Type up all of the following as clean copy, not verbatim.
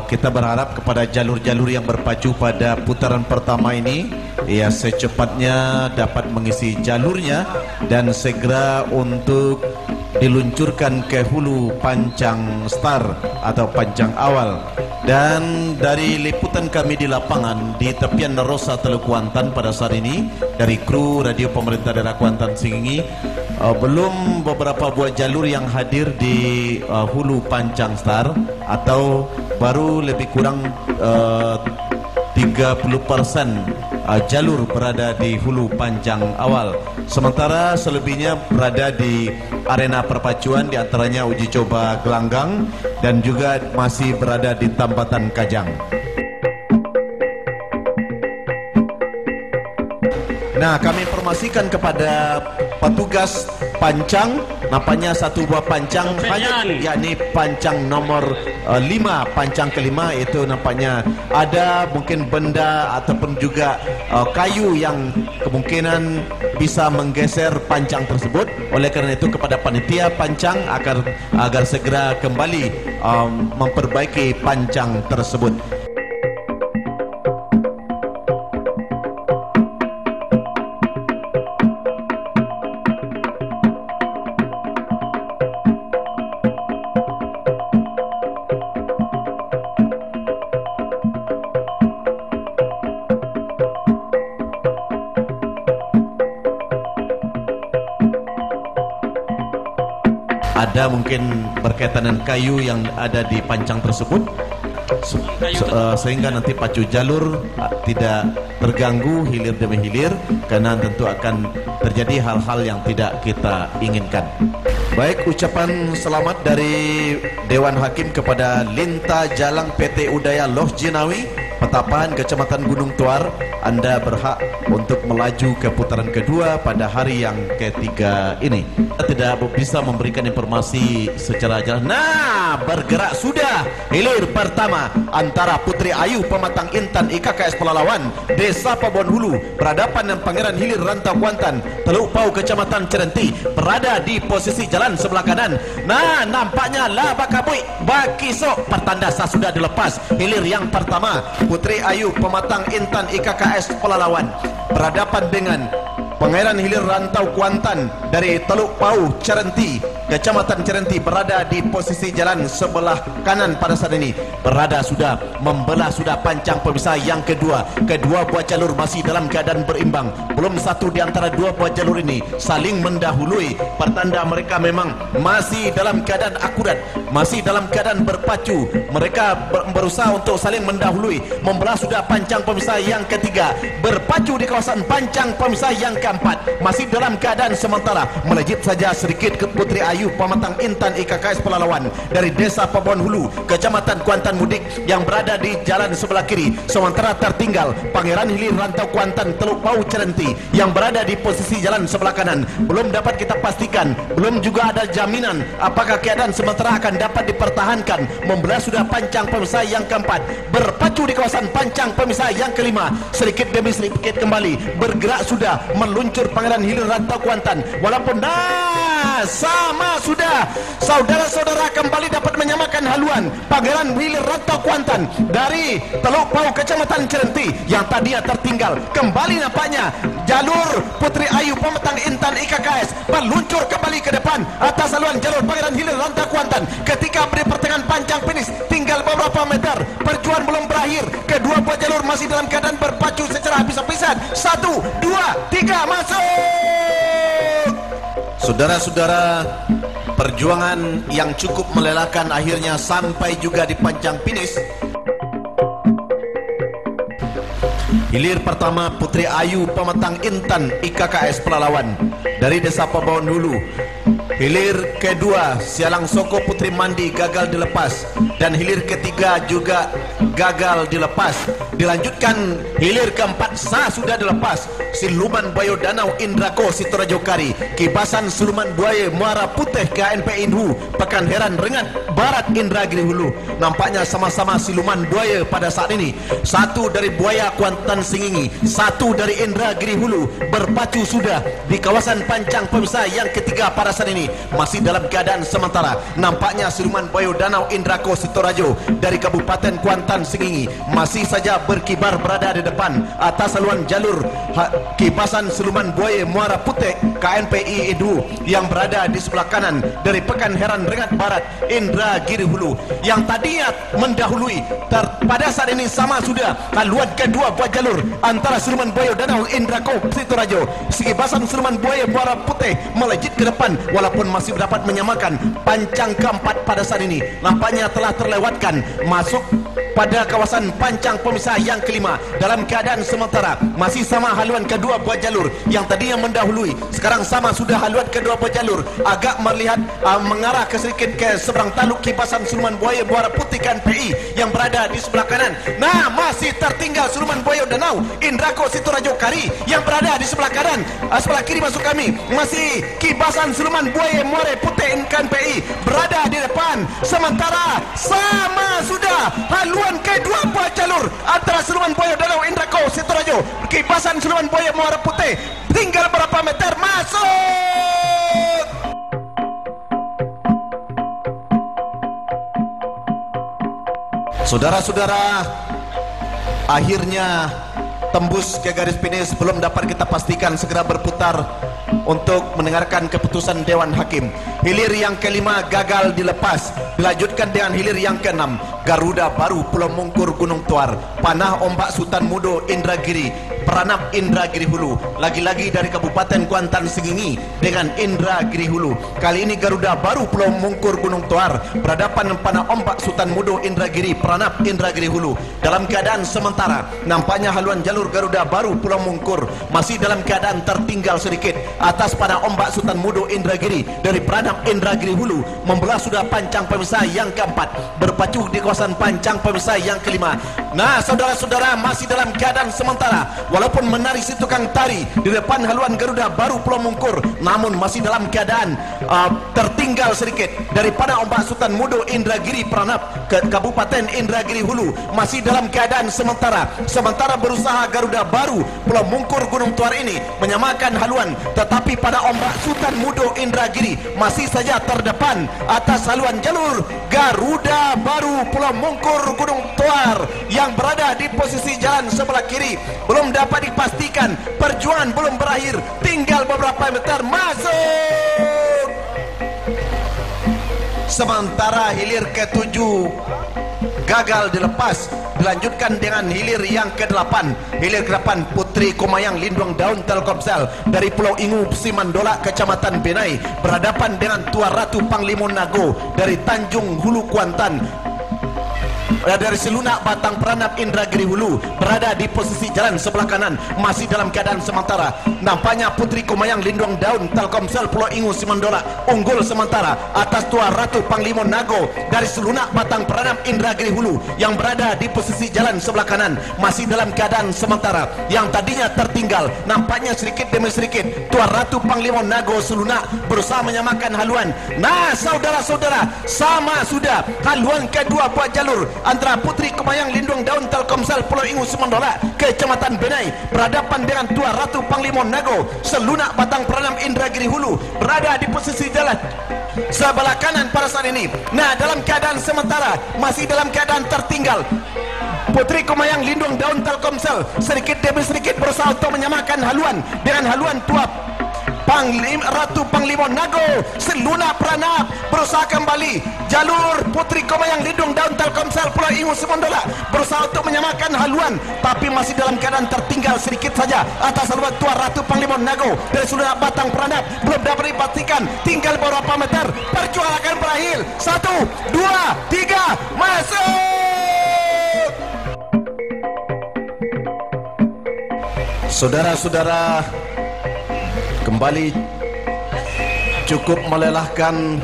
kita berharap kepada jalur-jalur yang berpacu pada putaran pertama ini ya secepatnya dapat mengisi jalurnya dan segera untuk diluncurkan ke hulu Pancang Star atau Pancang Awal. Dan dari liputan kami di lapangan di tepian Nerosa Teluk Kuantan pada saat ini dari kru radio pemerintah daerah Kuantan Singingi, belum beberapa buah jalur yang hadir di hulu Pancang Star atau baru lebih kurang 30% jalur berada di hulu Pancang Awal. Sementara selebihnya berada di arena perpacuan, di antaranya uji coba gelanggang dan juga masih berada di Tambatan Kajang. Nah, kami informasikan kepada petugas pancang, nampaknya satu buah pancang hanya, yakni pancang nomor 5, pancang kelima itu nampaknya ada mungkin benda ataupun juga kayu yang kemungkinan bisa menggeser pancang tersebut. Oleh kerana itu kepada panitia pancang agar segera kembali memperbaiki pancang tersebut. Ada mungkin berkaitan dengan kayu yang ada di pancang tersebut sehingga nanti pacu jalur tidak terganggu hilir demi hilir, karena tentu akan terjadi hal-hal yang tidak kita inginkan. Baik, ucapan selamat dari Dewan Hakim kepada Linta Jalang PT Udaya Loh Jinawi, Petapan, Kecamatan Gunung Tuar. Anda berhak untuk melaju ke putaran kedua pada hari yang ketiga ini. Kita tidak bisa memberikan informasi secara jelas. Nah, bergerak sudah hilir pertama antara Putri Ayu Pematang Intan IKKS Pelalawan Desa Pabon Hulu berhadapan dengan Pangeran Hilir Rantau Kuantan Teluk Pau Kecamatan Cerenti, berada di posisi jalan sebelah kanan. Nah, nampaknya lah bakabui bakisok pertanda sah sudah dilepas. Hilir yang pertama Putri Ayu Pematang Intan IKKS Pelalawan berhadapan dengan Pangeran Hilir Rantau Kuantan dari Teluk Pau Cerenti, Kecamatan Cerenti, berada di posisi jalan sebelah kanan pada saat ini. Berada sudah membelah sudah pancang pemisah yang kedua. Kedua buah jalur masih dalam keadaan berimbang. Belum satu di antara dua buah jalur ini saling mendahului. Pertanda mereka memang masih dalam keadaan akurat, masih dalam keadaan berpacu. Mereka berusaha untuk saling mendahului. Membelah sudah pancang pemisah yang ketiga. Berpacu di kawasan pancang pemisah yang keempat. Masih dalam keadaan sementara. Melejit saja sedikit ke Putri Ayu Pematang Intan IKKS Pelalawan dari Desa Pabon Hulu, Kecamatan Kuantan Mudik yang berada di jalan sebelah kiri. Sementara tertinggal Pangeran Hilir Rantau Kuantan Teluk Pau Cerenti yang berada di posisi jalan sebelah kanan. Belum dapat kita pastikan, belum juga ada jaminan apakah keadaan sementara akan dapat dipertahankan. Membelah sudah pancang pemisah yang keempat. Berpacu di kawasan pancang pemisah yang kelima. Sedikit demi sedikit kembali bergerak sudah meluncur Pangeran Hilir Rantau Kuantan. Walaupun sama sudah saudara-saudara kembali dapat menyamakan haluan. Pangeran Hilir Rantau Kuantan dari Teluk Pau Kecamatan Cerenti yang tadinya tertinggal kembali nampaknya jalur Putri Ayu Pematang Intan IKKS meluncur kembali ke depan atas haluan jalur Pangeran Hilir Rantau Kuantan. Ketika beri pertengahan pancang finish tinggal beberapa meter, perjuangan belum berakhir. Kedua buah jalur masih dalam keadaan berpacu secara habis-habisan. 1, 2, 3, masuk. Saudara-saudara, perjuangan yang cukup melelahkan akhirnya sampai juga di pancang finish. Hilir pertama Putri Ayu Pematang Intan IKKS Pelalawan dari Desa Pabon Hulu. Hilir kedua Sialang Soko Putri Mandi gagal dilepas, dan hilir ketiga juga gagal dilepas. Dilanjutkan hilir keempat sah sudah dilepas. Siluman Bayo Danau Indrako Sitorajo Kari, kibasan siluman buaya Muara Putih KNP Indu Pekan Heran Rengat Barat Indragiri Hulu. Nampaknya sama-sama siluman buaya pada saat ini. Satu dari buaya Kuantan Singingi, satu dari Indragiri Hulu berpacu sudah di kawasan Pancang pemirsa. Yang ketiga pada saat ini masih dalam keadaan sementara. Nampaknya siluman Bayo Danau Indrako Sitorajo dari Kabupaten Kuantan Singingi masih saja berkibar berada di depan atas saluran jalur kibasan siluman buaya Muara Putih KNPI Edu yang berada di sebelah kanan dari Pekan Heran Rengat Barat Indragiri Hulu yang tadinya mendahului. Pada saat ini sama sudah haluan kedua buat jalur antara siluman Bayo Danau Indrako Sitorajo. Kibasan siluman buaya Muara Putih melejit ke depan walaupun masih dapat menyamakan. Pancang keempat pada saat ini nampaknya telah terlewatkan masuk pada kawasan Pancang pemirsa yang kelima dalam keadaan sementara. Masih sama haluan kedua buat jalur yang tadinya mendahului, sekarang sama sudah haluan kedua buat jalur. Agak melihat mengarah ke sedikit ke seberang taluk kibasan siluman buaya Muara Putih KNPI yang berada di sebelah kanan. Nah, masih tertinggal siluman Bayo Danau Indrako Sitorajo Kari yang berada di sebelah kanan. Sebelah kiri masuk kami masih kibasan siluman buaya Muara Putih KNPI berada di depan. Sementara sama sudah haluan kedua buat jalur antara siluman Bayo Danau Indrako Sitorajo kibasan siluman buaya Muara Putih. Tinggal berapa meter masuk. Saudara-saudara, akhirnya tembus ke garis finish. Belum dapat kita pastikan, segera berputar untuk mendengarkan keputusan Dewan Hakim. Hilir yang kelima gagal dilepas. Dilanjutkan dengan hilir yang keenam, Garuda Baru Pulau Mungkur Gunung Tuar, Panah Ombak Sultan Mudo Indragiri, Peranap Indragiri Hulu. Lagi-lagi dari Kabupaten Kuantan Singingi dengan Indragiri Hulu. Kali ini Garuda Baru Pulau Mungkur Gunung Tuar berhadapan Panah Ombak Sultan Mudo Indragiri, Peranap Indragiri Hulu. Dalam keadaan sementara nampaknya haluan jalur Garuda Baru Pulau Mungkur masih dalam keadaan tertinggal sedikit atas Panah Ombak Sultan Mudo Indragiri dari Peranap Indragiri Hulu. Membelah sudah Pancang pemirsa yang keempat, berpacu di kawasan Pancang pemirsa yang kelima. Nah, saudara-saudara, masih dalam keadaan sementara walaupun menari si tukang tari di depan haluan Garuda Baru Pulau Mungkur, namun masih dalam keadaan tertinggal sedikit daripada Ombak Sultan Mudo Indragiri Peranap ke Kabupaten Indragiri Hulu. Masih dalam keadaan sementara berusaha Garuda Baru Pulau Mungkur Gunung Tuar ini menyamakan haluan, tetapi pada Ombak Sultan Mudo Indragiri masih saja terdepan atas haluan jalur Garuda Baru Pulau Mungkur Gunung Tuar yang berada di posisi jalan sebelah kiri. Belum dapat dipastikan, perjuangan belum berakhir, tinggal beberapa meter masuk. Sementara hilir ke-7 gagal dilepas. Dilanjutkan dengan hilir yang ke-8. Hilir ke-8 Putri Kumayang Lindung Daun Telkomsel dari Pulau Ingu Simandola Kecamatan Benai berhadapan dengan Tua Ratu Panglima Nago dari Tanjung Hulu Kuantan. Dari Selunak Batang Peranap Indragiri Hulu berada di posisi jalan sebelah kanan masih dalam keadaan sementara. Nampaknya Putri Kumayang Lindung Daun Telkomsel Pulau Ingu Simandola unggul sementara atas Tua Ratu Panglima Nago dari Selunak Batang Peranap Indragiri Hulu yang berada di posisi jalan sebelah kanan masih dalam keadaan sementara. Yang tadinya tertinggal nampaknya sedikit demi sedikit Tua Ratu Panglima Nago Selunak berusaha menyamakan haluan. Nah, saudara-saudara, sama sudah haluan kedua buat jalur antara Putri Kumayang Lindung Daun Telkomsel Pulau Ingu Simandola Kecamatan Benai berhadapan dengan Tua Ratu Panglima Nago Selunak Batang Peranap Indragiri Hulu berada di posisi jalan sebelah kanan pada saat ini. Nah, dalam keadaan sementara masih dalam keadaan tertinggal Putri Kumayang Lindung Daun Telkomsel sedikit demi sedikit berusaha untuk menyamakan haluan dengan haluan Tua Ratu Panglima Nago Selunak Peranap berusaha kembali. Jalur Putri Kumayang Lindung Daun Telkomsel Pulau Ingu Simandola berusaha untuk menyamakan haluan, tapi masih dalam keadaan tertinggal sedikit saja atas haluan Tua Ratu Panglima Nago dari Selunak Batang Peranap. Belum dapat dipastikan, tinggal beberapa meter, perjuangan akan berakhir. 1, 2, 3, masuk. Saudara-saudara, kembali cukup melelahkan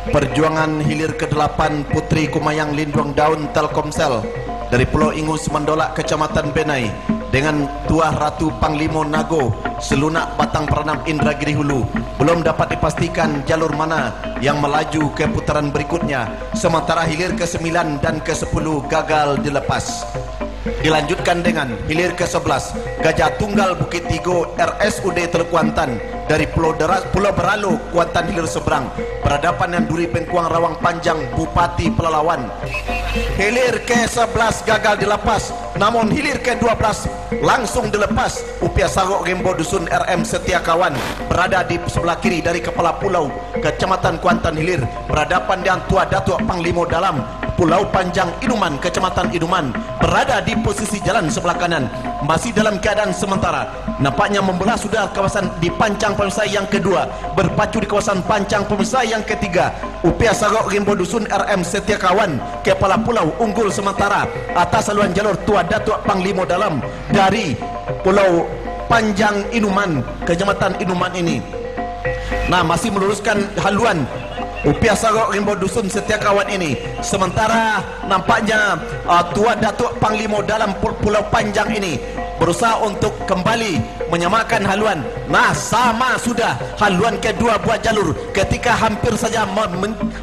perjuangan hilir ke-8 Putri Kumayang Lindung Daun Telkomsel dari Pulau Ingus Mandolak Kecamatan Benai dengan Tuah Ratu Panglimo Nago selunak batang peranap Indragiri Hulu. Belum dapat dipastikan jalur mana yang melaju ke putaran berikutnya, sementara hilir ke-9 dan ke-10 gagal dilepas. Dilanjutkan dengan hilir ke-11 Gajah Tunggal Bukit Tigo RSUD Teluk Kuantan dari Pulau Beralo Kuantan hilir seberang berhadapan dengan Duri Bengkuang Rawang Panjang Bupati Pelalawan. Hilir ke-11 gagal dilepas, namun hilir ke-12 langsung dilepas. Upia Sarok Gembo Dusun RM Setiakawan berada di sebelah kiri dari Kepala Pulau Kecamatan Kuantan Hilir berhadapan dengan Tua Datuk Panglimo Dalam Pulau Panjang Inuman Kecamatan Inuman berada di posisi jalan sebelah kanan, masih dalam keadaan sementara. Nampaknya membelah sudah kawasan di Pancang Pemisah yang kedua, berpacu di kawasan Pancang Pemisah yang ketiga. Upia Sarok Gembo Dusun RM Setiakawan Kepala Pulau unggul sementara atas saluran jalur Tua Datuk Panglimo Dalam dari Pulau Panjang Inuman Kecamatan Inuman ini. Nah, masih meluruskan haluan Upia Sarok Rimbo Dusun Setiakawan ini. Sementara nampaknya Tua Datuk Panglimo Dalam Pulau Panjang ini berusaha untuk kembali menyamakan haluan. Nah, sama sudah haluan kedua buah jalur ketika hampir saja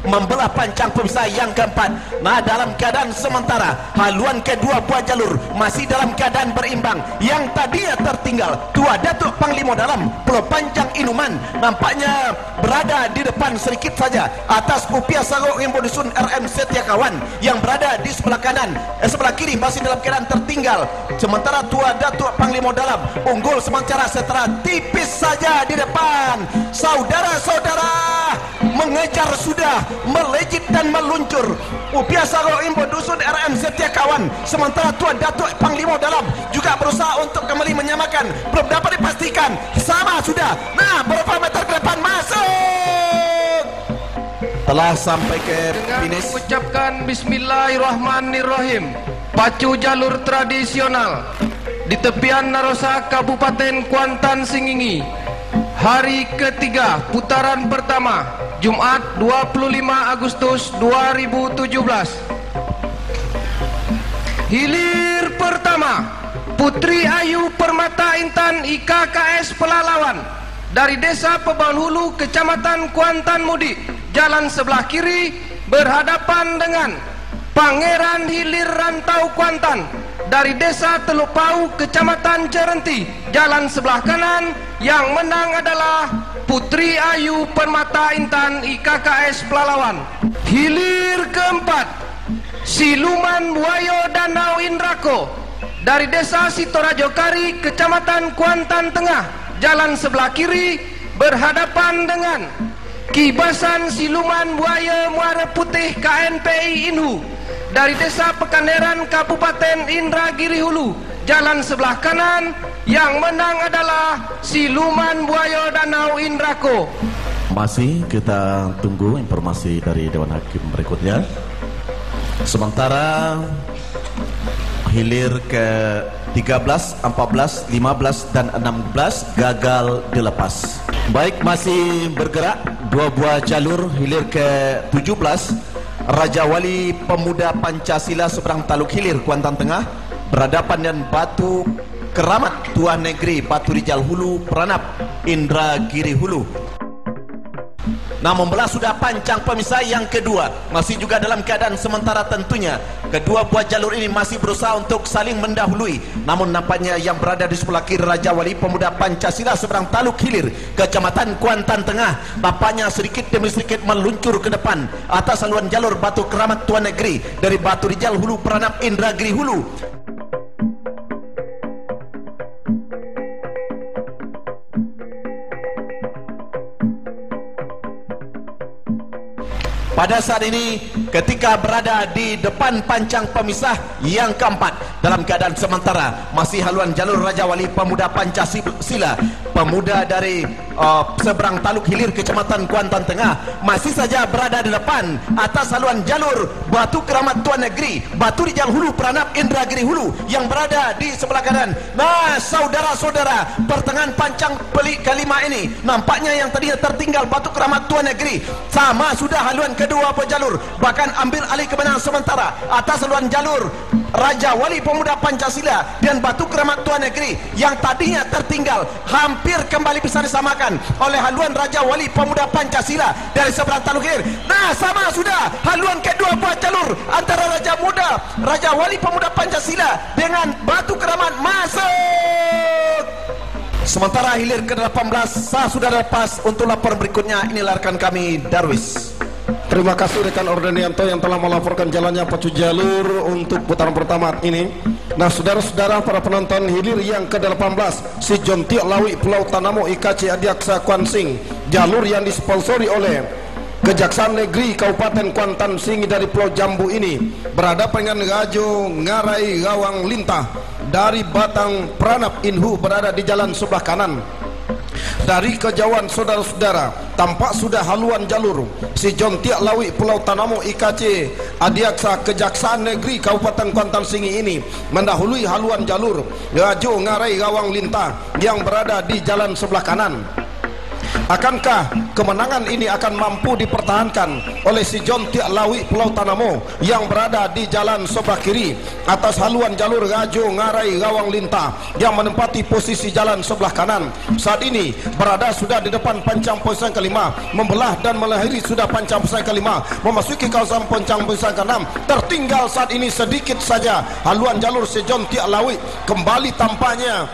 membelah Pancang Pemisah yang keempat. Nah, dalam keadaan sementara haluan kedua buah jalur masih dalam keadaan berimbang. Yang tadinya tertinggal Tua Datuk Panglimo Dalam Pulau Panjang Inuman nampaknya berada di depan sedikit saja atas Upia Sarok Rimbo Dusun RM Setiakawan yang berada di sebelah kanan, sebelah kiri masih dalam keadaan tertinggal. Sementara Tua Datuk Panglimo Dalam unggul sementara setelah tipis saja di depan. Saudara-saudara, mengejar sudah, melejit dan meluncur Upia Sarok Rimbo Dusun RM Setiakawan, sementara Tua Datuk Panglimo Dalam juga berusaha untuk kembali menyamakan. Belum dapat dipastikan, sama sudah. Nah, berapa meter ke depan masuk, telah sampai ke finish. Mengucapkan Bismillahirrahmanirrahim, pacu jalur tradisional di tepian Narosa Kabupaten Kuantan Singingi, hari ketiga putaran pertama, Jumat 25 Agustus 2017. Hilir pertama, Putri Ayu Permata Intan IKKS Pelalawan dari Desa Pebaun Hulu Kecamatan Kuantan Mudik, jalan sebelah kiri berhadapan dengan Pangeran Hilir Rantau Kuantan dari Desa Teluk Pau Kecamatan Cerenti, jalan sebelah kanan. Yang menang adalah Putri Ayu Permata Intan IKKS Pelalawan. Hilir keempat, Siluman Buayo Danau Indrako dari Desa Sitorajo Kari Kecamatan Kuantan Tengah, jalan sebelah kiri berhadapan dengan Kibasan Siluman Buaya Muara Putih KNPI Inhu dari Desa Pekanderan Kabupaten Indragiri Hulu, jalan sebelah kanan. Yang menang adalah Siluman Buaya Danau Indrako. Masih kita tunggu informasi dari Dewan Hakim berikutnya. Sementara hilir ke 13, 14, 15 dan 16 gagal dilepas. Baik, masih bergerak dua buah jalur. Hilir ke 17 Raja Wali Pemuda Pancasila seberang Taluk Hilir Kuantan Tengah berhadapan dengan Batu Keramat Tuan Negeri Batu Rijal Hulu Peranap Indragiri Hulu. Nah, membelah sudah Pancang Pemisah yang kedua, masih juga dalam keadaan sementara tentunya. Kedua buah jalur ini masih berusaha untuk saling mendahului. Namun nampaknya yang berada di sebelah kiri Raja Wali Pemuda Pancasila seberang Taluk Hilir Kecamatan Kuantan Tengah nampaknya sedikit demi sedikit meluncur ke depan atas saluran jalur Batu Keramat Tuan Negeri dari Batu Rijal Hulu Peranap Indragiri Hulu. Pada saat ini ketika berada di depan Pancang Pemisah yang keempat dalam keadaan sementara masih haluan jalur Raja Wali Pemuda Pancasila pemuda dari seberang Taluk Hilir Kecamatan Kuantan Tengah masih saja berada di depan atas haluan jalur Batu Keramat Tuan Negeri Batu Rijal Hulu Peranap Indragiri Hulu yang berada di sebelah kanan. Nah, saudara-saudara, pertengahan Pancang kelima ini nampaknya yang tadinya tertinggal Batu Keramat Tuan Negeri sama sudah haluan kedua jalur bahkan ambil alih kemenangan sementara atas haluan jalur Raja Wali Pemuda Pancasila dan Batu Keramat Tuan Negeri yang tadinya tertinggal hampir kembali bisa disamakan oleh haluan Raja Wali Pemuda Pancasila dari seberang Tanjung Kilir. Nah, sama sudah haluan kedua buah jalur antara Raja Wali Pemuda Pancasila dengan Batu Keramat masuk. Sementara hilir ke-18 sudah lepas. Untuk laporan berikutnya, inilah rekan kami Darwis. Terima kasih rekan Ordenianto yang telah melaporkan jalannya pacu jalur untuk putaran pertama ini. Nah, saudara-saudara para penonton, hilir yang ke-18 si Jontiok Lawi Pulau Tanamo IKC Adiaksa Kuansing, jalur yang disponsori oleh Kejaksaan Negeri Kabupaten Kuantan Singi dari Pulau Jambu ini berada dengan Gajo Ngarai Gawang Lintah dari Batang Pranap Inhu berada di jalan sebelah kanan. Dari kejauhan saudara-saudara tampak sudah haluan jalur si Jontiok Lawi Pulau Tanamo IKC Adiaksa Kejaksaan Negeri Kabupaten Kuantan Singi ini mendahului haluan jalur Gajo Ngarai Gawang Lintah yang berada di jalan sebelah kanan. Akankah kemenangan ini akan mampu dipertahankan oleh si Jontiok Lawi Pulau Tanamo yang berada di jalan sebelah kiri atas haluan jalur Gajo Ngarai Gawang Lintah yang menempati posisi jalan sebelah kanan? Saat ini berada sudah di depan pancang posisi kelima, membelah dan melahiri sudah pancang posisi kelima, memasuki kawasan pancang posisi keenam. Tertinggal saat ini sedikit saja haluan jalur si Jontiok Lawi. Kembali tampaknya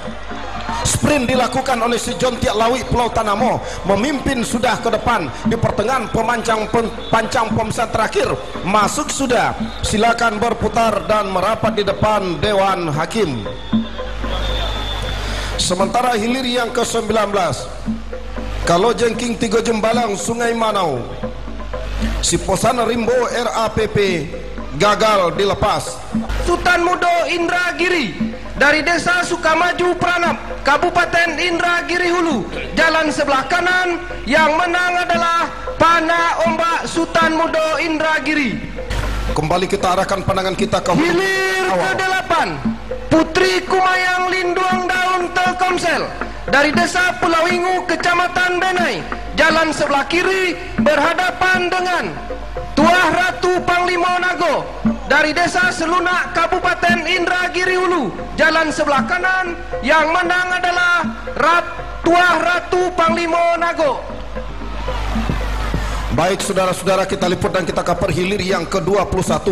sprint dilakukan oleh si Jontiok Lawi Pulau Tanamo, memimpin sudah ke depan di pertengahan pancang pemesan terakhir. Masuk sudah, silakan berputar dan merapat di depan Dewan Hakim. Sementara hilir yang ke-19 Kalau Jengking 3 Jembalang Sungai Manau, si Posan Rimbo RAPP gagal dilepas. Sultan Mudo Indragiri dari Desa Sukamaju Pranap, Kabupaten Indragiri Hulu, jalan sebelah kanan. Yang menang adalah Pana Ombak Sultan Mudo Indragiri. Kembali kita arahkan pandangan kita ke hilir ke-8 Putri Kumayang Linduang Daun Telkomsel dari Desa Pulau Ingu, Kecamatan Benai, jalan sebelah kiri berhadapan dengan Tuah Ratu Panglima Nago dari Desa Selunak, Kabupaten Indragiri Hulu, jalan sebelah kanan. Yang menang adalah Tuah Ratu Panglima Nago. Baik saudara-saudara, kita liput dan kita kaper hilir yang ke-21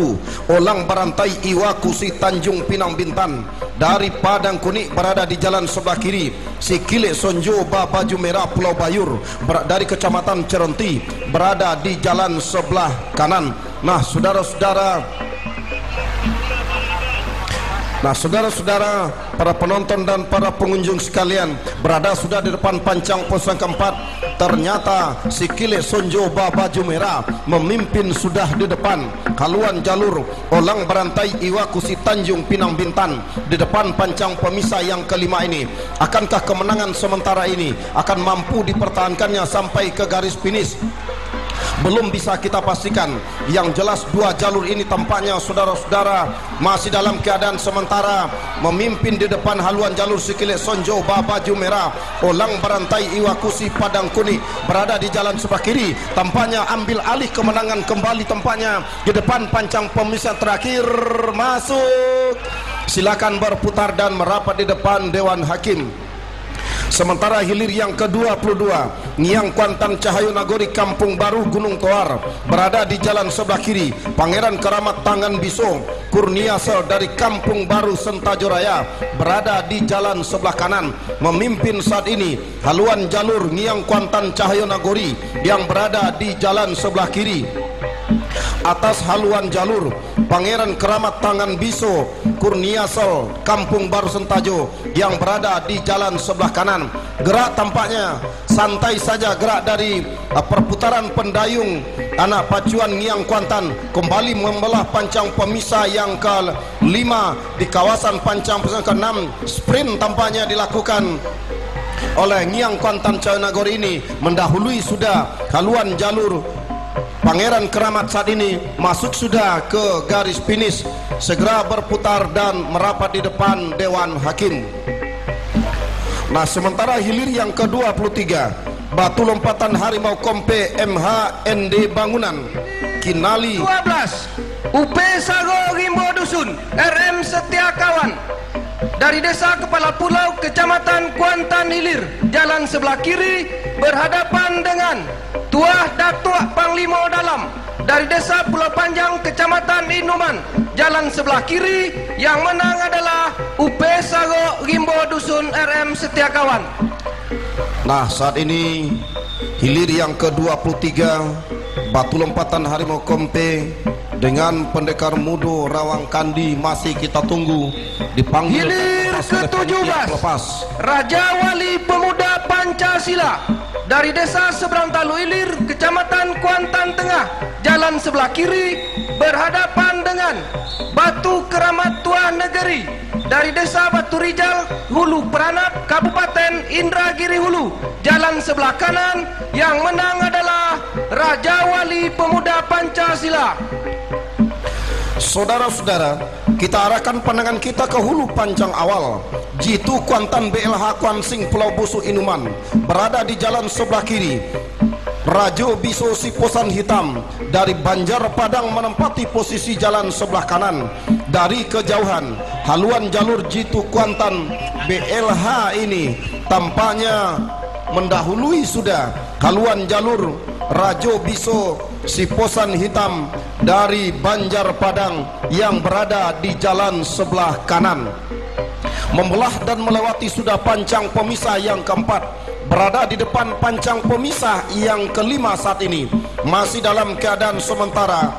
Olang Barantai Iwakusi Tanjung Pinang Bintan dari Padang Kunik berada di jalan sebelah kiri. Si Kilek Sonjo Baju Merah Pulau Bayur dari Kecamatan Cerenti berada di jalan sebelah kanan. Nah saudara-saudara, para penonton dan para pengunjung sekalian, berada sudah di depan pancang posisi keempat. Ternyata si Kilek Sonjo Baju Merah memimpin sudah di depan haluan jalur Olang Barantai Iwakusi Tanjung Pinang Bintan di depan pancang pemisah yang kelima ini. Akankah kemenangan sementara ini akan mampu dipertahankannya sampai ke garis finish? Belum bisa kita pastikan. Yang jelas dua jalur ini tampaknya saudara-saudara masih dalam keadaan sementara memimpin di depan haluan jalur si Kilek Sonjo Baju Merah. Olang Barantai Iwakusi Padang Kuning berada di jalan sebelah kiri, tampaknya ambil alih kemenangan kembali tampaknya di depan pancang pemisah terakhir. Masuk, silakan berputar dan merapat di depan Dewan Hakim. Sementara hilir yang ke-22 Ngiang Kuantan Cahayu Nagori Kampung Baru Gunung Toar berada di jalan sebelah kiri. Pangeran Keramat Tangan Biso Kurniasa dari Kampung Baru Sentajo Raya berada di jalan sebelah kanan. Memimpin saat ini haluan jalur Ngiang Kuantan Cahayu Nagori yang berada di jalan sebelah kiri. Atas haluan jalur Pangeran Keramat Tangan Biso Kurniasol Kampung Baru Sentajo yang berada di jalan sebelah kanan. Gerak tampaknya santai saja gerak dari perputaran pendayung anak pacuan Ngiang Kuantan kembali membelah pancang pemisah yang ke-5 di kawasan pancang pemisah ke-6. Sprint tampaknya dilakukan oleh Ngiang Kuantan Cahayu Nagori ini mendahului sudah haluan jalur Pangeran Keramat. Saat ini masuk sudah ke garis finish, segera berputar dan merapat di depan Dewan Hakim. Nah sementara hilir yang ke-23 Batu Lompatan Harimau Kompe MHND Bangunan Kinali 12 UP Sago Rimbo Dusun RM Setiakawan dari Desa Kepala Pulau Kecamatan Kuantan Hilir, jalan sebelah kiri berhadapan dengan Tuah Datuk Panglima Dalam dari Desa Pulau Panjang Kecamatan Inuman, jalan sebelah kiri. Yang menang adalah UP Sago Rimbo Dusun RM Setiakawan. Nah, saat ini hilir yang ke-23 Batu Lompatan Harimau Kompe dengan pendekar mudo Rawang Kandi masih kita tunggu dipanggil. Hilir ke-17 Raja Wali Pemuda Pancasila dari Desa Seberang Talu Hilir, Kecamatan Kuantan Tengah, jalan sebelah kiri berhadapan dengan Batu Keramat Tua Negeri dari Desa Batu Rijal, Hulu Peranap, Kabupaten Indragiri Hulu, jalan sebelah kanan. Yang menang adalah Raja Wali Pemuda Pancasila. Saudara-saudara, kita arahkan pandangan kita ke hulu pancang awal. Jitu Kuantan BLH Kuansing Pulau Busu Inuman berada di jalan sebelah kiri. Rajo Biso Siposan Hitam dari Banjar Padang menempati posisi jalan sebelah kanan. Dari kejauhan, haluan jalur Jitu Kuantan BLH ini tampaknya mendahului sudah haluan jalur Rajo Biso Siposan Hitam dari Banjar Padang yang berada di jalan sebelah kanan. Membelah dan melewati sudah pancang pemisah yang keempat, berada di depan pancang pemisah yang kelima saat ini. Masih dalam keadaan sementara,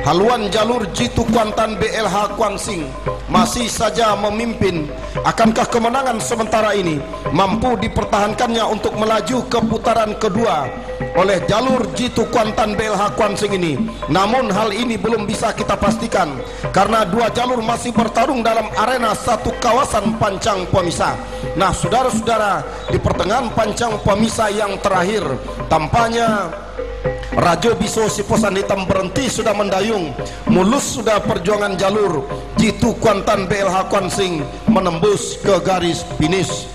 haluan jalur Jitu Kuantan BLH Kuansing masih saja memimpin. Akankah kemenangan sementara ini mampu dipertahankannya untuk melaju ke putaran kedua oleh jalur Jitu Kuantan BLH Kuansing ini? Namun hal ini belum bisa kita pastikan karena dua jalur masih bertarung dalam arena satu kawasan pancang pemisah. Nah, saudara-saudara, di pertengahan pancang pemisah yang terakhir tampaknya Rajo Biso Siposan Hitam berhenti sudah mendayung. Mulus sudah perjuangan jalur Jitu Kuantan BLH Kuansing menembus ke garis finish.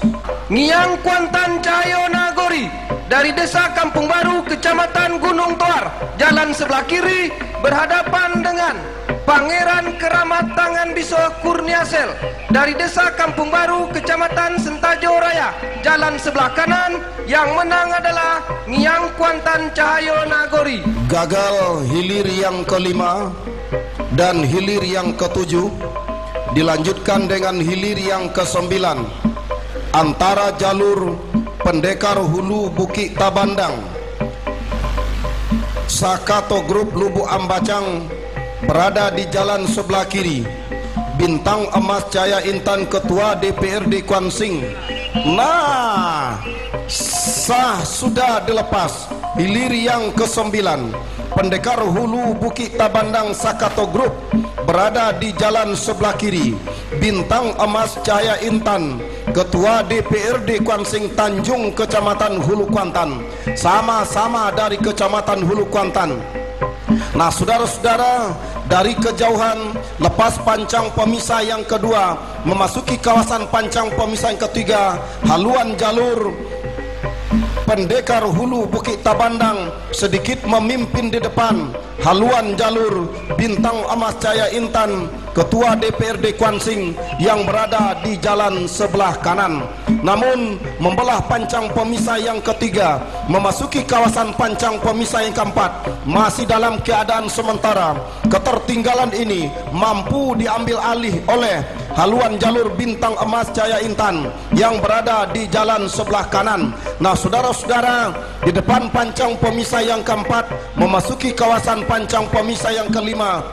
Ngiang Kuantan Cahyo Nagori dari Desa Kampung Baru Kecamatan Gunung Toar, jalan sebelah kiri berhadapan dengan Pangeran Keramat Tangan Biso Kurniasel dari Desa Kampung Baru Kecamatan Sentajo Raya, jalan sebelah kanan. Yang menang adalah Ngiang Kuantan Cahyo Nagori. Gagal hilir yang kelima dan hilir yang ketujuh, dilanjutkan dengan hilir yang ke-9 antara jalur Pendekar Hulu Bukit Tabandang Sakato Grup Lubuk Ambacang berada di jalan sebelah kiri. Bintang Emas Cahaya Intan Ketua DPRD Kuansing. Nah, sah sudah dilepas hilir yang ke-9. Pendekar Hulu Bukit Tabandang Sakato Grup berada di jalan sebelah kiri. Bintang Emas Cahaya Intan Ketua DPRD Kuansing Tanjung Kecamatan Hulu Kuantan, sama-sama dari Kecamatan Hulu Kuantan. Nah, saudara-saudara, dari kejauhan lepas pancang pemisah yang kedua memasuki kawasan pancang pemisah yang ketiga, haluan jalur Pendekar Hulu Bukit Tabandang sedikit memimpin di depan. Haluan jalur Bintang Emas Cahaya Intan Ketua DPRD Kuansing yang berada di jalan sebelah kanan. Namun membelah pancang pemisah yang ketiga memasuki kawasan pancang pemisah yang keempat masih dalam keadaan sementara. Ketertinggalan ini mampu diambil alih oleh haluan jalur Bintang Emas Cahaya Intan yang berada di jalan sebelah kanan. Nah, saudara-saudara, di depan pancang pemisah yang keempat memasuki kawasan pancang pemisah yang kelima,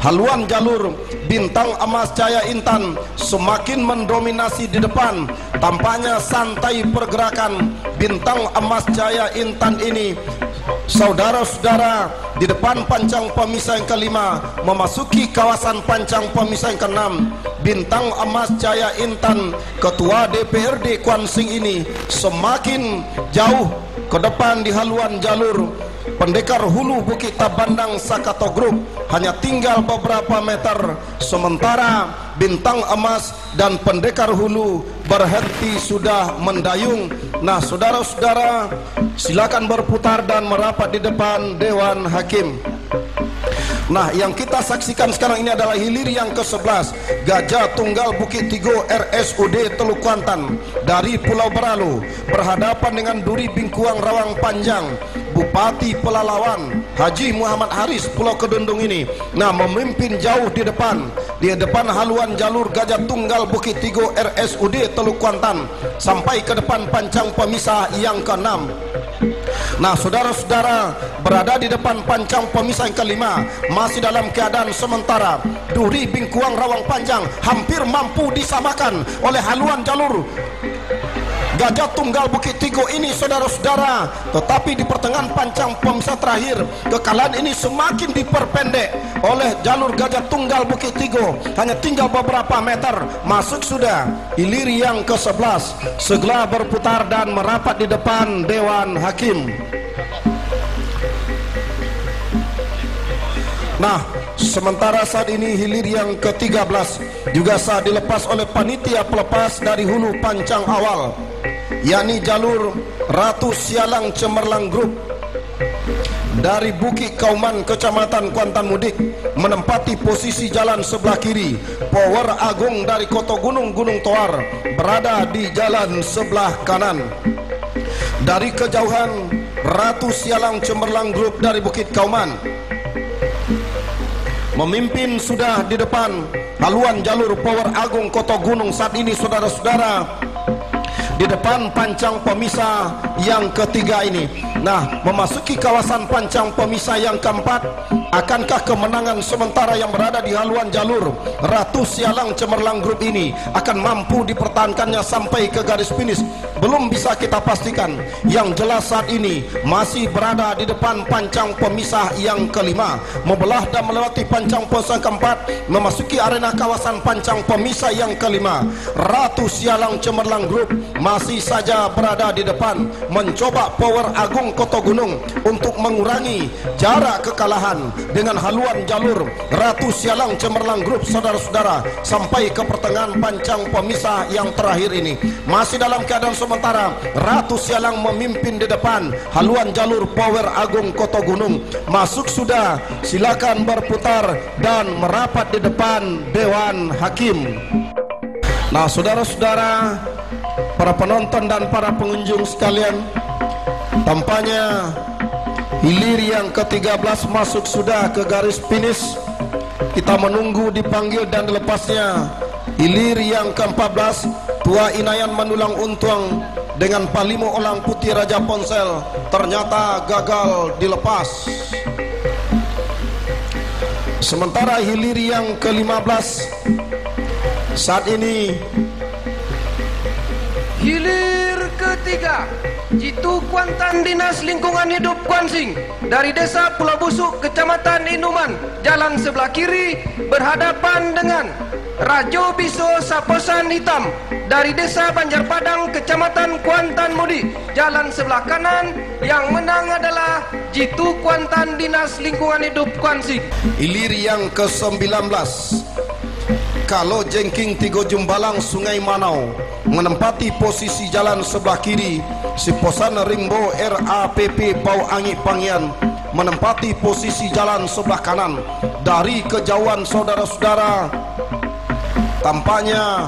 haluan jalur Bintang Emas Cahaya Intan semakin mendominasi di depan. Tampaknya santai pergerakan Bintang Emas Cahaya Intan ini. Saudara-saudara, di depan pancang pemisah yang kelima memasuki kawasan pancang pemisah yang keenam, Bintang Emas Cahaya Intan Ketua DPRD Kuansing ini semakin jauh ke depan di haluan jalur Pendekar Hulu Bukit Tabandang Sakato Grup. Hanya tinggal beberapa meter, sementara Bintang Emas dan Pendekar Hulu berhenti sudah mendayung. Nah, saudara-saudara, silakan berputar dan merapat di depan Dewan Hakim. Nah, yang kita saksikan sekarang ini adalah hilir yang ke-11 Gajah Tunggal Bukit Tigo RSUD Teluk Kuantan dari Pulau Beralu berhadapan dengan Duri Bingkuang Rawang Panjang Bupati Pelalawan Haji Muhammad Haris Pulau Kedundung ini. Nah, memimpin jauh di depan haluan jalur Gajah Tunggal Bukit Tigo RSUD Teluk Kuantan sampai ke depan pancang pemisah yang ke-6. Nah, saudara-saudara, berada di depan pancang pemisah yang ke-5 masih dalam keadaan sementara. Duri Bingkuang Rawang Panjang hampir mampu disamakan oleh haluan jalur Gajah Tunggal Bukit Tigo ini, saudara-saudara. Tetapi di pertengahan pancang pemisah terakhir, kekalahan ini semakin diperpendek oleh jalur Gajah Tunggal Bukit Tigo. Hanya tinggal beberapa meter masuk sudah hilir yang ke-11. Segera berputar dan merapat di depan Dewan Hakim. Nah, sementara saat ini hilir yang ke-13 juga sah dilepas oleh panitia pelepas dari hulu pancang awal, yakni jalur Ratu Sialang Cemerlang Group dari Bukit Kauman Kecamatan Kuantan Mudik menempati posisi jalan sebelah kiri. Power Agung dari Koto Gunung Gunung Toar berada di jalan sebelah kanan. Dari kejauhan Ratu Sialang Cemerlang Group dari Bukit Kauman memimpin sudah di depan haluan jalur Power Agung Koto Gunung saat ini, saudara-saudara, di depan pancang pemisah yang ketiga ini. Nah, memasuki kawasan pancang pemisah yang keempat, akankah kemenangan sementara yang berada di haluan jalur Ratu Sialang Cemerlang Group ini akan mampu dipertahankannya sampai ke garis finish? Belum bisa kita pastikan. Yang jelas saat ini masih berada di depan pancang pemisah yang kelima, membelah dan melewati pancang pemisah keempat, memasuki arena kawasan pancang pemisah yang kelima. Ratu Sialang Cemerlang Group masih saja berada di depan, mencoba Power Agung Koto Gunung untuk mengurangi jarak kekalahan dengan haluan jalur Ratu Sialang Cemerlang Group, saudara-saudara, sampai ke pertengahan pancang pemisah yang terakhir ini. Masih dalam keadaan sementara, Ratu Sialang memimpin di depan haluan jalur Power Agung Koto Gunung. Masuk sudah, silakan berputar dan merapat di depan Dewan Hakim. Nah, saudara-saudara, para penonton dan para pengunjung sekalian, tampaknya hilir yang ke-13 masuk sudah ke garis finish. Kita menunggu dipanggil dan dilepasnya hilir yang ke-14. Tua Inayan Manulang Untuang dengan Palimo Olang Putih Raja Ponsel ternyata gagal dilepas. Sementara hilir yang ke-15 saat ini hilir ketiga, Jitu Kuantan Dinas Lingkungan Hidup Kuansing dari Desa Pulau Busuk, Kecamatan Inuman, jalan sebelah kiri berhadapan dengan Rajo Biso Saposan Hitam dari Desa Banjar Padang, Kecamatan Kuantan Mudi, jalan sebelah kanan. Yang menang adalah Jitu Kuantan Dinas Lingkungan Hidup Kuansing. hilir yang ke-19, Kalo Jengking Tigo Jumbalang Sungai Manau menempati posisi jalan sebelah kiri. Siposan Rimbo RAPP Bau Angik Pangian menempati posisi jalan sebelah kanan. Dari kejauhan, saudara-saudara, tampaknya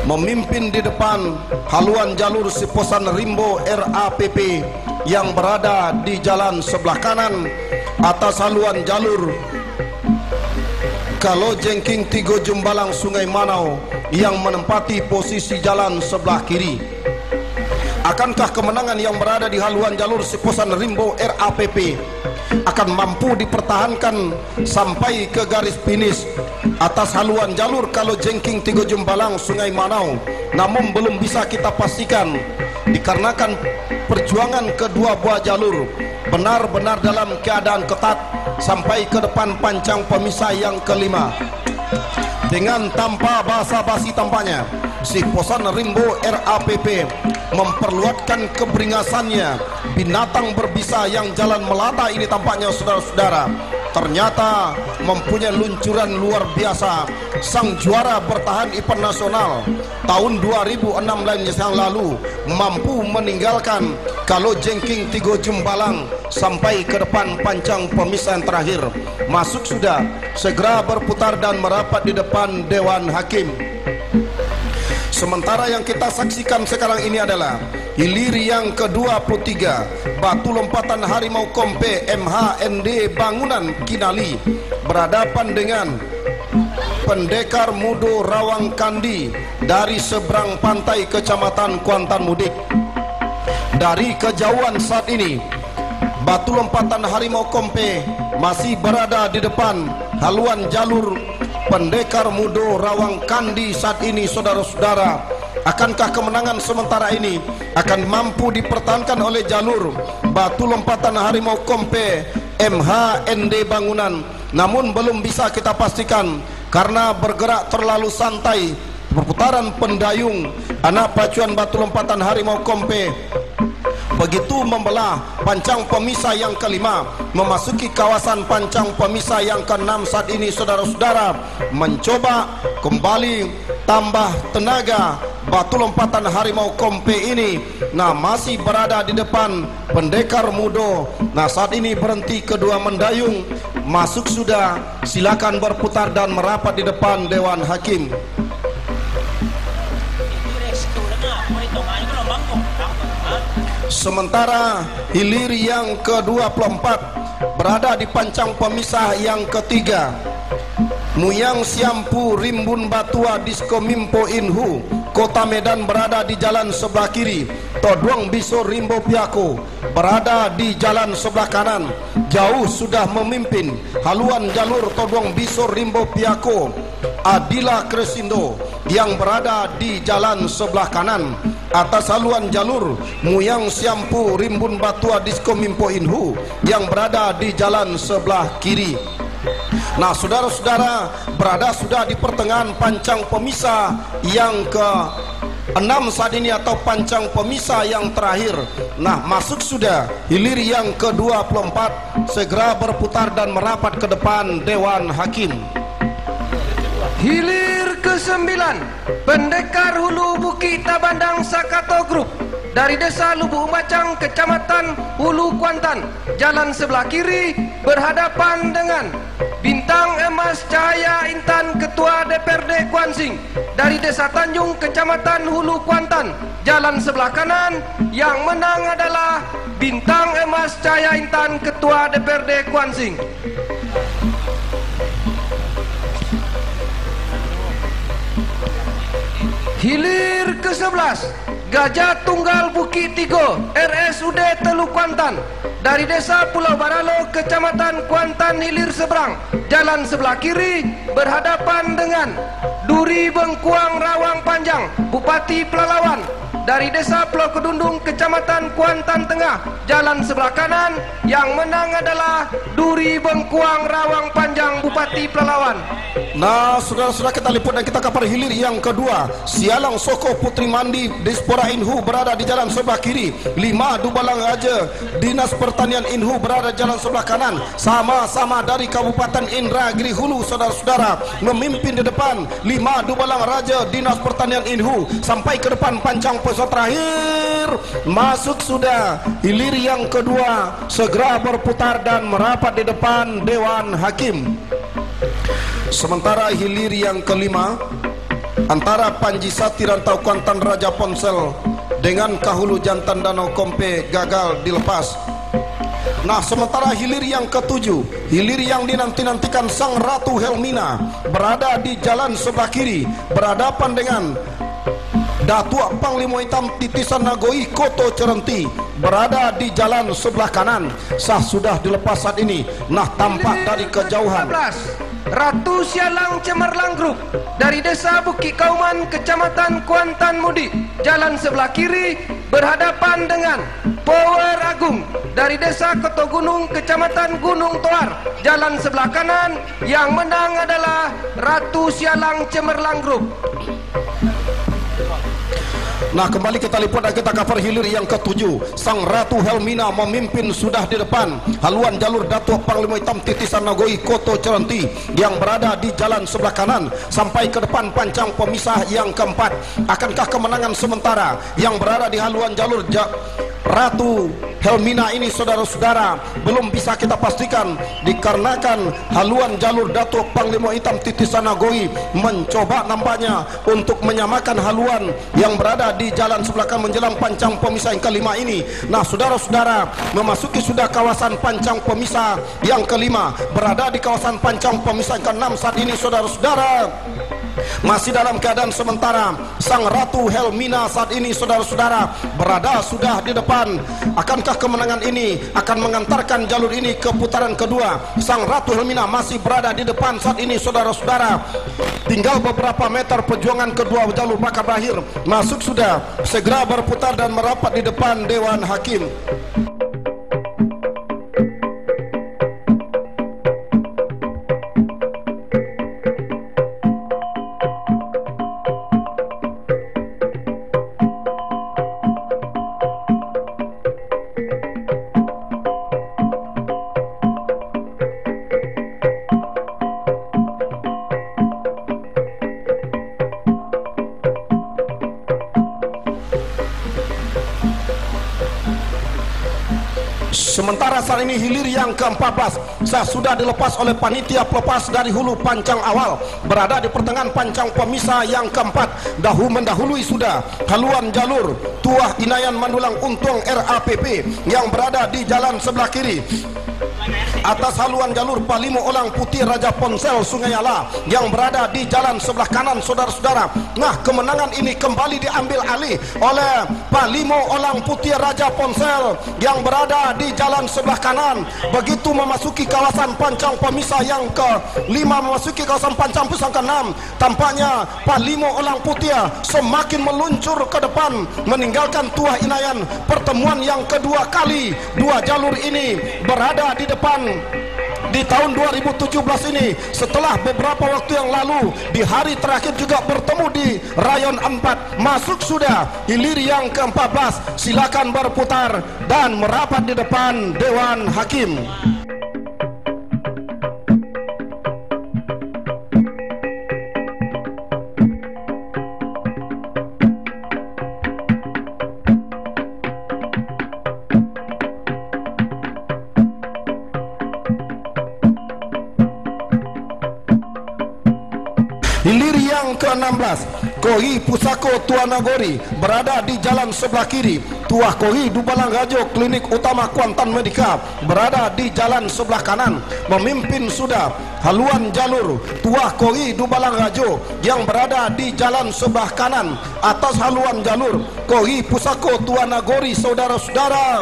memimpin di depan haluan jalur Siposan Rimbo RAPP yang berada di jalan sebelah kanan atas haluan jalur Kalo Jengking Tigo Jumbalang Sungai Manau yang menempati posisi jalan sebelah kiri. Akankah kemenangan yang berada di haluan jalur Siposan Rimbo RAPP akan mampu dipertahankan sampai ke garis finish atas haluan jalur Kalo Jengking Tigo Jumbalang Sungai Manau? Namun belum bisa kita pastikan dikarenakan perjuangan kedua buah jalur benar-benar dalam keadaan ketat sampai ke depan pancang pemisah yang kelima. Dengan tanpa basa-basi tampaknya Siposan Rimbo RAPP memperlihatkan keberingasannya. Binatang berbisa yang jalan melata ini tampaknya, saudara-saudara, ternyata mempunyai luncuran luar biasa. Sang juara bertahan event nasional tahun 2016 yang lalu mampu meninggalkan Kalau Jengking Tigo Jumbalang sampai ke depan pancang pemisah yang terakhir. Masuk sudah, segera berputar dan merapat di depan Dewan Hakim. Sementara yang kita saksikan sekarang ini adalah hilir yang ke-23 batu lompatan harimau kompe MHND Bangunan Kinali berhadapan dengan Pendekar Mudo Rawang Kandi dari seberang pantai Kecamatan Kuantan Mudik. Dari kejauhan saat ini batu lompatan harimau kompe masih berada di depan haluan jalur Pendekar Mudo Rawang Kandi saat ini, saudara-saudara. Akankah kemenangan sementara ini akan mampu dipertahankan oleh jalur batu lompatan harimau kompe MHND Bangunan? Namun belum bisa kita pastikan karena bergerak terlalu santai. Perputaran pendayung anak pacuan batu lompatan harimau kompe begitu membelah pancang pemisah yang kelima, memasuki kawasan pancang pemisah yang keenam saat ini, saudara-saudara. Mencoba kembali tambah tenaga batu lompatan harimau kompe ini. Nah, masih berada di depan Pendekar Mudo. Nah, saat ini berhenti kedua mendayung. Masuk sudah, silakan berputar dan merapat di depan Dewan Hakim. Sementara hilir yang ke-24 berada di pancang pemisah yang ketiga. Muyang Siampu Rimbun Batua Disko Mimpo Inhu Kota Medan berada di jalan sebelah kiri. Toduang Biso Rimbo Piako berada di jalan sebelah kanan. Jauh sudah memimpin haluan jalur Toduang Biso Rimbo Piako Adila Kresindo yang berada di jalan sebelah kanan. Atas haluan jalur Muyang Siampu Rimbun Batua Disko Mimpo Inhu yang berada di jalan sebelah kiri. Nah, saudara-saudara, berada sudah di pertengahan pancang pemisah yang ke-6 saat ini atau pancang pemisah yang terakhir. Nah, masuk sudah hilir yang ke-24, segera berputar dan merapat ke depan Dewan Hakim. Hilir ke-9 Pendekar Hulu Bukit Tabandang Sakato Group dari Desa Lubuk Bacang, Kecamatan Hulu Kuantan, jalan sebelah kiri berhadapan dengan Bintang Emas Cahaya Intan, Ketua DPRD Kuansing dari Desa Tanjung, Kecamatan Hulu Kuantan, jalan sebelah kanan. Yang menang adalah Bintang Emas Cahaya Intan, Ketua DPRD Kuansing. Hilir ke-11 Gajah Tunggal Bukit Tigo RSUD Teluk Kuantan dari Desa Pulau Baralo, Kecamatan Kuantan Hilir Seberang, jalan sebelah kiri berhadapan dengan Duri Bengkuang Rawang Panjang Bupati Pelalawan dari Desa Pulau Kedundung, Kecamatan Kuantan Tengah, jalan sebelah kanan. Yang menang adalah Duri Bengkuang Rawang Panjang Bupati Pelalawan. Nah, saudara-saudara, kita liput dan kita kapal hilir yang kedua. Sialang Soko Putri Mandi Dispora Inhu berada di jalan sebelah kiri. 5 Dubalang Raja Dinas Pertanian Inhu berada di jalan sebelah kanan. Sama-sama dari Kabupaten Indragiri Hulu, saudara-saudara. Memimpin di depan 5 Dubalang Raja Dinas Pertanian Inhu sampai ke depan pancang pesawat terakhir. Masuk sudah hilir yang kedua, segera berputar dan merapat di depan Dewan Hakim. Sementara hilir yang kelima antara Panji Sati Rantau Kuantan Raja Ponsel dengan Kahulu Jantan Danau Kompe gagal dilepas. Nah, sementara hilir yang ketujuh, hilir yang dinanti-nantikan Sang Ratu Helmina berada di jalan sebelah kiri berhadapan dengan Datuk Panglima Hitam Titisan Nagoi Koto Cerenti berada di jalan sebelah kanan. Sah sudah dilepas saat ini. Nah, tampak dari kejauhan Ratu Sialang Cemerlang Group dari Desa Bukit Kauman, Kecamatan Kuantan Mudik, jalan sebelah kiri berhadapan dengan Power Agung dari Desa Koto Gunung, Kecamatan Gunung Toar, jalan sebelah kanan. Yang menang adalah Ratu Sialang Cemerlang Group. Nah, kembali kita lipat dan kita cover hilir yang ke-7. Sang Ratu Helmina memimpin sudah di depan. Haluan jalur Datuk Panglima Hitam Titisan Nagoi Koto Cerenti yang berada di jalan sebelah kanan sampai ke depan pancang pemisah yang keempat. Akankah kemenangan sementara yang berada di haluan jalur Ratu Helmina ini, saudara-saudara, belum bisa kita pastikan dikarenakan haluan jalur Datuk Panglima Hitam Titisan Nagoi mencoba nampaknya untuk menyamakan haluan yang berada di jalan sebelah kanan menjelang pancang pemisah yang kelima ini. Nah, saudara-saudara, memasuki sudah kawasan pancang pemisah yang kelima, berada di kawasan pancang pemisah yang keenam saat ini, saudara-saudara. Masih dalam keadaan sementara, Sang Ratu Helmina saat ini, saudara-saudara, berada sudah di depan. Akankah kemenangan ini akan mengantarkan jalur ini ke putaran kedua? Sang Ratu Helmina masih berada di depan saat ini, saudara-saudara. Tinggal beberapa meter perjuangan kedua jalur bakal berakhir. Masuk sudah, segera berputar dan merapat di depan Dewan Hakim. Sementara saat ini hilir yang ke-14 sudah dilepas oleh panitia pelepas dari hulu pancang awal, berada di pertengahan pancang pemisah yang keempat. Mendahului sudah haluan jalur Tuah Inayan Mandulang Untung RAPP yang berada di jalan sebelah kiri. Atas haluan jalur Palimo Olang Putih Raja Ponsel Sungai Ala yang berada di jalan sebelah kanan, saudara-saudara. Nah, kemenangan ini kembali diambil alih oleh Palimo Olang Putih Raja Ponsel yang berada di jalan sebelah kanan. Begitu memasuki kawasan pancang pemisah yang ke-5, memasuki kawasan pancang pemisah ke-6, tampaknya Palimo Olang Putih semakin meluncur ke depan meninggalkan Tuah Inayan. Pertemuan yang kedua kali dua jalur ini berada di depan di tahun 2017 ini, setelah beberapa waktu yang lalu di hari terakhir juga bertemu di rayon 4. Masuk sudah hilir yang ke-14. Silakan berputar dan merapat di depan Dewan Hakim. Hilir yang ke-16, Kohi Pusako Tua Nagori berada di jalan sebelah kiri. Tuah Kohi Dubalang Rajo Klinik Utama Kuantan Medika berada di jalan sebelah kanan. Memimpin sudah haluan jalur Tuah Kohi Dubalang Rajo yang berada di jalan sebelah kanan. Atas haluan jalur Kohi Pusako Tua Nagori, saudara-saudara,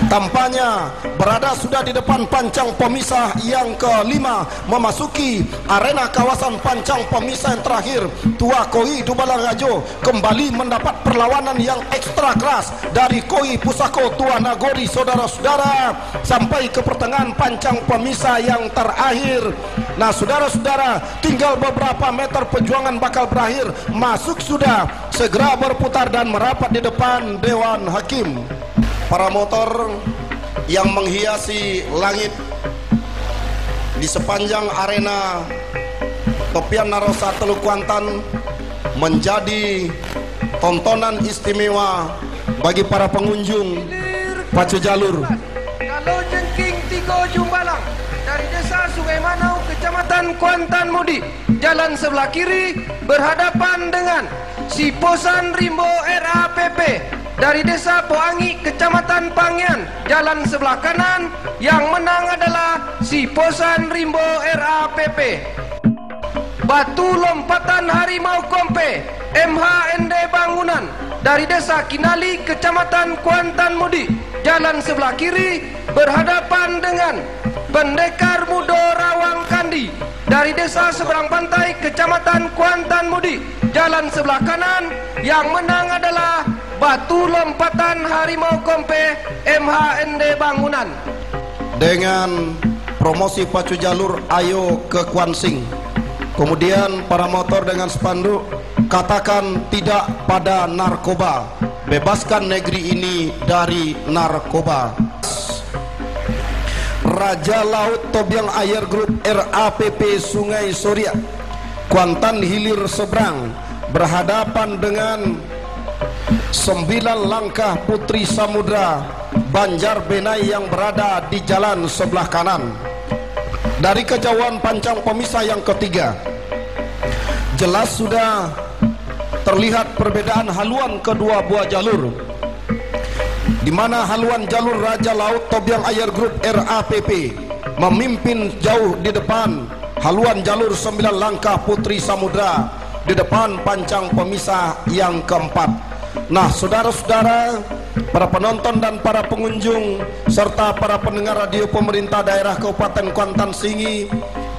tampaknya berada sudah di depan pancang pemisah yang ke-5, memasuki arena kawasan pancang pemisah yang terakhir. Tuah Kohi Dubalang Rajo kembali mendapat perlawanan yang ekstra keras dari Kohi Pusako Tua Nagori, saudara-saudara, sampai ke pertengahan pancang pemisah yang terakhir. Nah, saudara-saudara, tinggal beberapa meter perjuangan bakal berakhir. Masuk sudah, segera berputar dan merapat di depan Dewan Hakim. Para motor yang menghiasi langit di sepanjang arena Topian Narosa Teluk Kuantan menjadi tontonan istimewa bagi para pengunjung pacu jalur. Kalau Jengking Tigo Jumbalang dari Desa Sungai Manau, Kecamatan Kuantan Mudi, jalan sebelah kiri berhadapan dengan Siposan Rimbo RAPP dari Desa Poangi, Kecamatan Pangian, jalan sebelah kanan. Yang menang adalah Siposan Rimbo RAPP. Batu Lompatan Harimau Kompe MHND Bangunan dari Desa Kinali, Kecamatan Kuantan Mudi, jalan sebelah kiri berhadapan dengan Pendekar Mudo Rawang Kandi dari Desa Seberang Pantai, Kecamatan Kuantan Mudi, jalan sebelah kanan. Yang menang adalah Batu Lompatan Harimau Kompe MHND Bangunan. Dengan promosi pacu jalur Ayo ke Kuansing, kemudian para motor dengan spanduk katakan tidak pada narkoba. Bebaskan negeri ini dari narkoba. Raja Laut Tobiang Air Group RAPP Sungai Soria, Kuantan Hilir Seberang, berhadapan dengan 9 langkah Putri Samudra Banjar Benai yang berada di jalan sebelah kanan. Dari kejauhan pancang pemisah yang ketiga, jelas sudah terlihat perbedaan haluan kedua buah jalur, di mana haluan jalur Raja Laut Tobiang Air Group RAPP memimpin jauh di depan haluan jalur 9 langkah Putri Samudra di depan pancang pemisah yang keempat. Nah, saudara-saudara, para penonton dan para pengunjung serta para pendengar radio pemerintah daerah Kabupaten Kuantan Singi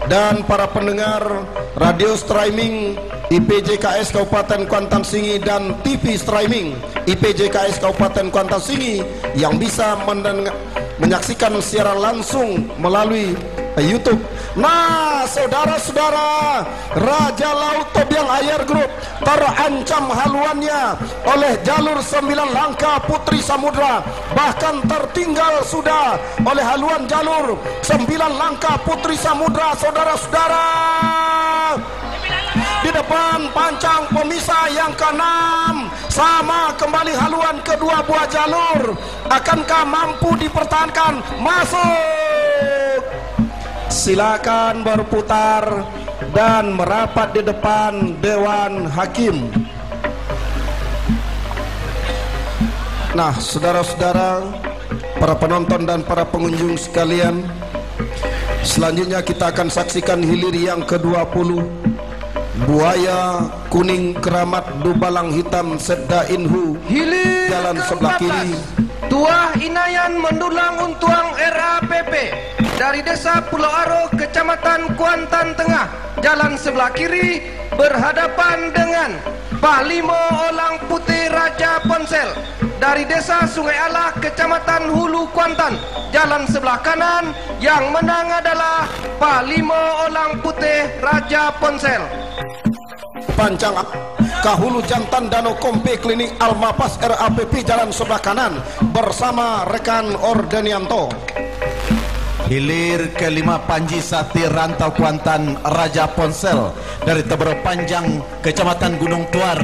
dan para pendengar radio streaming IPJKS Kabupaten Kuantan Singi dan TV streaming IPJKS Kabupaten Kuantan Singi yang bisa menyaksikan secara langsung melalui YouTube. Nah, saudara-saudara, Raja Laut Tobiang Air Group terancam haluannya oleh jalur 9 langkah Putri Samudra, bahkan tertinggal sudah oleh haluan jalur 9 langkah Putri Samudra. Saudara-saudara, di depan pancang pemisah yang ke-6 sama kembali haluan kedua buah jalur. Akankah mampu dipertahankan? Masuk. Silakan berputar dan merapat di depan Dewan Hakim. Nah, saudara-saudara, para penonton dan para pengunjung sekalian, selanjutnya kita akan saksikan hilir yang ke-20. Buaya kuning keramat dubalang hitam Sedda Inhu, Hilir jalan sebelah kiri. Tuah Inayan mendulang untuang RAPP dari Desa Pulau Aro, Kecamatan Kuantan Tengah, jalan sebelah kiri, berhadapan dengan Pahlimo Olang Putih Raja Ponsel dari Desa Sungai Alah, Kecamatan Hulu Kuantan, jalan sebelah kanan. Yang menang adalah Pahlimo Olang Putih Raja Ponsel. Pancang Kahulu Jantan Danau Kompe Klinik Almapas RAPP jalan sebelah kanan bersama rekan Ordenianto. Hilir kelima Panji Sati Rantau Kuantan Raja Ponsel dari Tebero Panjang, Kecamatan Gunung Tuar.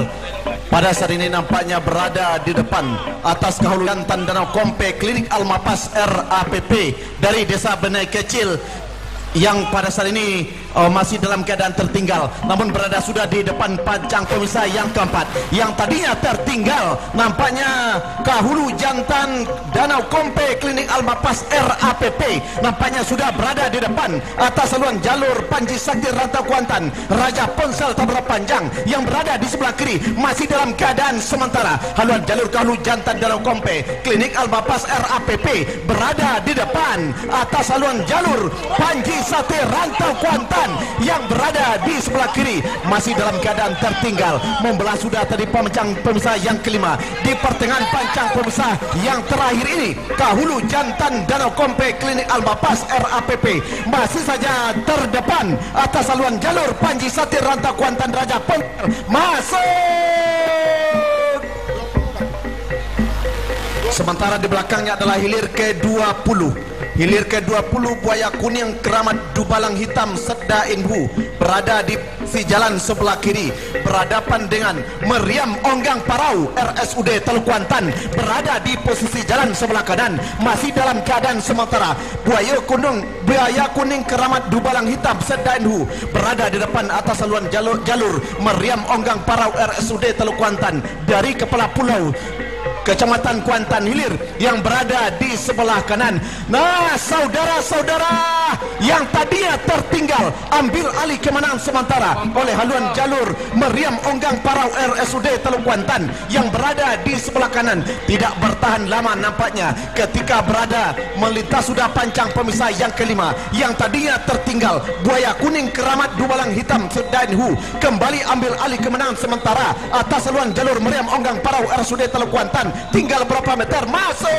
Pada saat ini nampaknya berada di depan atas Kahulu Jantan Danau Kompe Klinik Almapas RAPP dari Desa Benai Kecil, yang pada saat ini masih dalam keadaan tertinggal, namun berada sudah di depan pancang pemisah yang keempat. Yang tadinya tertinggal nampaknya Kahulu Jantan Danau Kompe Klinik Almapas RAPP nampaknya sudah berada di depan atas saluran jalur Panji Sakti Rantau Kuantan Raja Ponsel Tebero Panjang. Yang berada di sebelah kiri masih dalam keadaan sementara haluan jalur Kahulu Jantan Danau Kompe Klinik Almapas RAPP berada di depan atas saluran jalur Panji Sakti Rantau Kuantan yang berada di sebelah kiri masih dalam keadaan tertinggal. Membelah sudah tadi pancang pemisah yang kelima. Di pertengahan pancang pemisah yang terakhir ini Kahulu Jantan Danau Kompe Klinik Almapas RAPP masih saja terdepan atas saluran jalur Panji Sati Rantau Kuantan Raja Ponsel. Masuk. Sementara di belakangnya adalah hilir ke-20. Hilir ke-20 Buaya Kuning Keramat Dubalang Hitam Sedda Inhu berada di si jalan sebelah kiri berhadapan dengan Meriam Onggang Parau RSUD Teluk Kuantan berada di posisi jalan sebelah kanan masih dalam keadaan sementara. Buaya Kuning Keramat Dubalang Hitam Sedda Inhu berada di depan atas saluran jalur Meriam Onggang Parau RSUD Teluk Kuantan dari Kepala Pulau Kecamatan Kuantan Hilir yang berada di sebelah kanan. Nah, saudara-saudara, yang tadinya tertinggal ambil alih kemenangan sementara oleh haluan jalur Meriam Onggang Parau RSUD Teluk Kuantan yang berada di sebelah kanan. Tidak bertahan lama nampaknya ketika berada melintas sudah pancang pemisah yang kelima. Yang tadinya tertinggal Buaya Kuning Keramat Dubalang Hitam Sedda Inhu kembali ambil alih kemenangan sementara atas haluan jalur Meriam Onggang Parau RSUD Teluk Kuantan. Tinggal berapa meter? Masuk.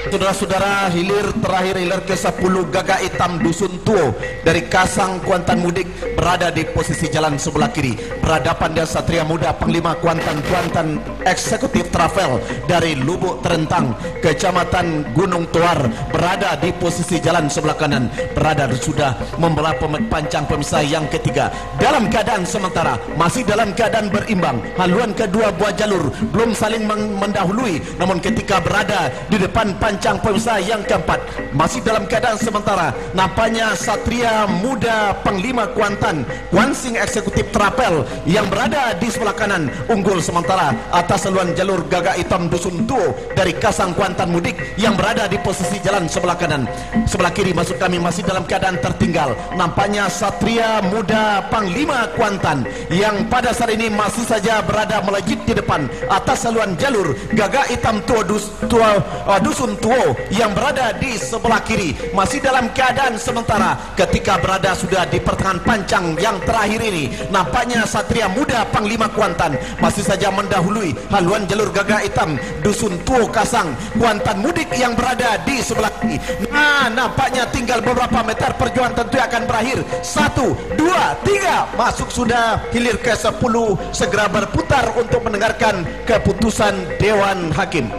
Saudara-saudara, hilir terakhir, hilir ke-10 Gagak Hitam Dusun Tuo dari Kasang Kuantan Mudik berada di posisi jalan sebelah kiri. Berhadapan dengan Satria Muda Panglima Kuantan Eksekutif Travel dari Lubuk Terentang, Kecamatan Gunung Tuar berada di posisi jalan sebelah kanan. Berada sudah membelah pancang pemisah yang ketiga. Dalam keadaan sementara masih dalam keadaan berimbang. Haluan kedua buah jalur belum saling mendahului, namun ketika berada di depan pancang pemisah yang keempat masih dalam keadaan sementara, nampaknya Satria Muda Panglima Kuansing Eksekutif Trapel yang berada di sebelah kanan unggul sementara atas haluan jalur Gagak Hitam Dusun Tuo dari Kasang Kuantan Mudik yang berada di posisi jalan sebelah kanan. Sebelah kiri maksud kami masih dalam keadaan tertinggal, nampaknya Satria Muda Panglima Kuantan yang pada saat ini masih saja berada melejit di depan atas haluan jalur Gagak Hitam Dusun Tuo yang berada di sebelah kiri masih dalam keadaan sementara. Ketika berada sudah di pertengahan pancang yang terakhir ini, nampaknya Satria Muda Panglima Kuantan masih saja mendahului haluan jalur Gagak Hitam Dusun Tuo Kasang Kuantan Mudik yang berada di sebelah kiri. Nah, nampaknya tinggal beberapa meter perjuangan tentu akan berakhir. 1, 2, 3 masuk sudah hilir ke-10. Segera berputar untuk mendengarkan keputusan Dewan Hakim.